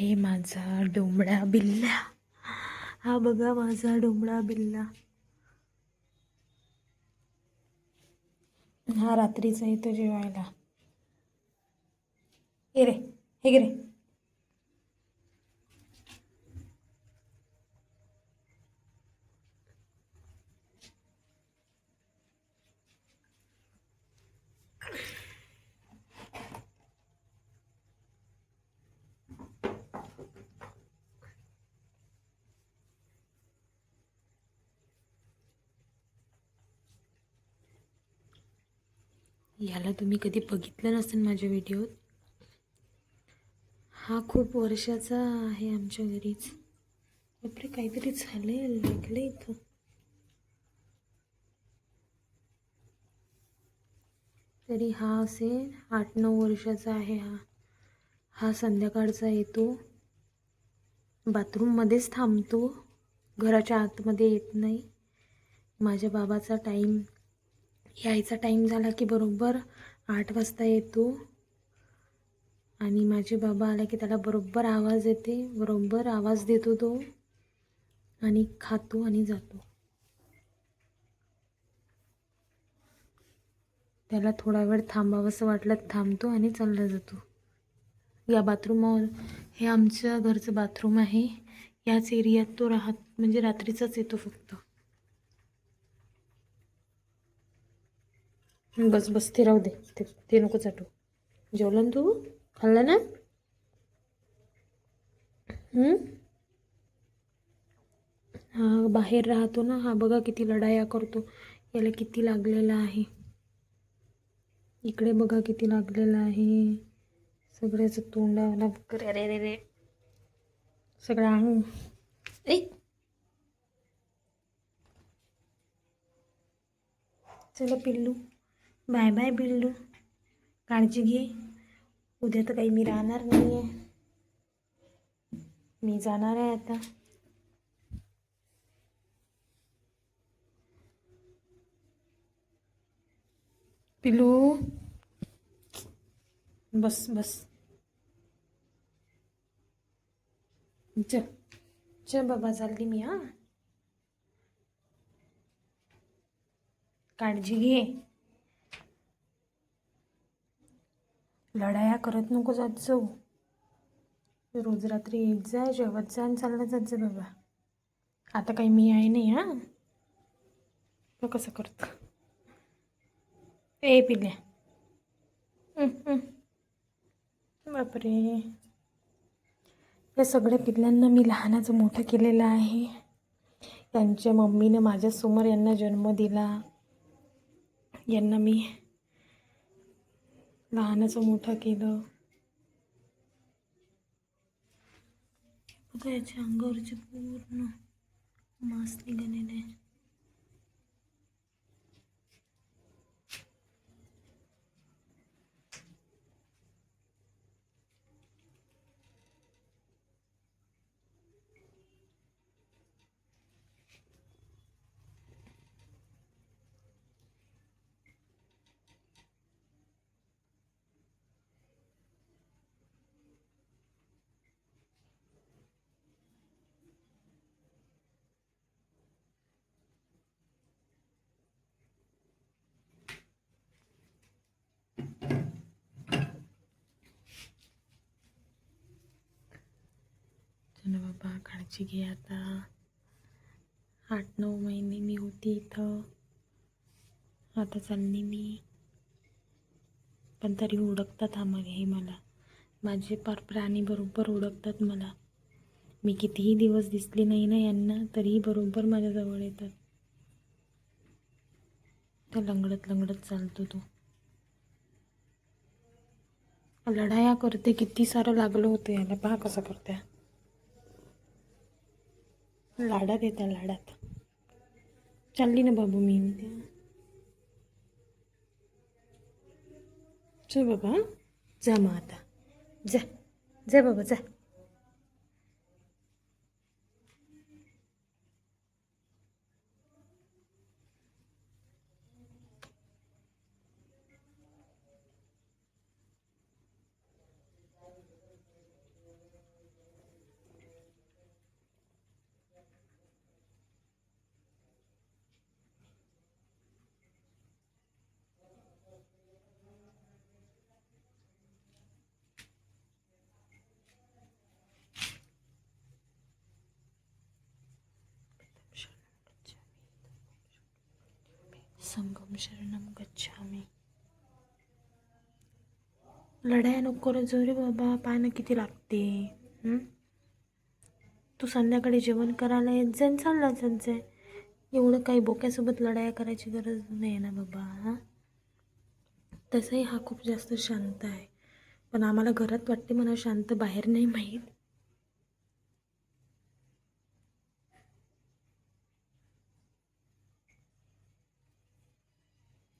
आहे माझा डोमडा बिल्ला. हा बघा माझा डोमडा बिल्ला. हा रात्रीचा येतो जेवायला. हे रे, हे गे रे. याला तुम्ही कधी बघितलं नसेल माझ्या व्हिडिओत. हा खूप वर्षाचा आहे आमच्या घरीच. बापरे, काहीतरी झालंय, लागलं इथं. तरी हा असेल 8-9 वर्षाचा आहे. हा संध्याकाळचा येतो, बाथरूममध्येच थांबतो, घराच्या आतमध्ये येत नाही. माझ्या बाबाचा यायचा टाईम झाला की बरोबर 8 वाजता येतो आणि माझे बाबा आला की त्याला बरोबर आवाज येते, बरोबर आवाज देतो तो आणि खातो आणि जातो. त्याला थोडा वेळ थांबावंसं वाटलं थांबतो आणि चालला जातो. या बाथरूमवर, हे आमच्या घरचं बाथरूम आहे. याच एरियात तो म्हणजे रात्रीचाच येतो फक्त. बस बस, ते राहू दे, ते नको चाटू. जेवलं ना तू? खाल्लं ना? हा बाहेर राहतो ना. हा बघा किती लढाया करतो. याला किती लागलेला आहे. इकडे बघा किती लागलेलं आहे. सगळ्याचं तोंडाला. अरे रे रे, सगळं अंग. चला पिल्लू, बाय बाय पिल्लू, काळजी घे. उद्या तर काही मी राहणार नाही आहे, मी जाणार आहे आता. पिल्लू बस बस, चल बाबा, चालली मी. काळजी घे. लढाया करत नको जात जाऊ. रोज रात्री येत जा, जेवत जा आणि चालला जात जा बाबा. आता काही मी आहे नाही. तो कसं करत. ए पिल्ल्या, बापरे. या सगळ्या पिल्लांना मी लहानाचं मोठं केलेलं आहे. त्यांच्या मम्मीनं माझ्यासमोर यांना जन्म दिला. यांना मी लहानाचं मोठं केलं. बघा याच्या अंगावरचे पूर्ण मांस निघालेले आहे. चला बाबा, काळजी घे. आता 8-9 महिने मी होती इथं, आता चालली मी. पण तरी ओळखतात हे मला. माझे प्राणी बरोबर ओळखतात मला. मी कितीही दिवस दिसली नाही ना यांना, तरीही बरोबर माझ्याजवळ येतात. तर लंगडत लंगडत चालतो तो. लढाया करते, किती सारं लागलं होतं याला. पहा कसं करते. लाडात येत्या, लाडात. चालली ना बाबू मी. चल बाबा, जा मग आता. जा जा बाबा, जा. संगम शरणम गच्छामी. लढाया नको रे जो रे बाबा, पाय किती लागते. तू संध्याकाळी जेवण करायला येत जाईन, चालला जात जाय. एवढं काही बोक्यासोबत लढाया करायची गरज नाही ना बाबा. हां, तसंही हा खूप जास्त शांत आहे, पण आम्हाला घरात वाटते म्हणा शांत, बाहेर नाही माहीत.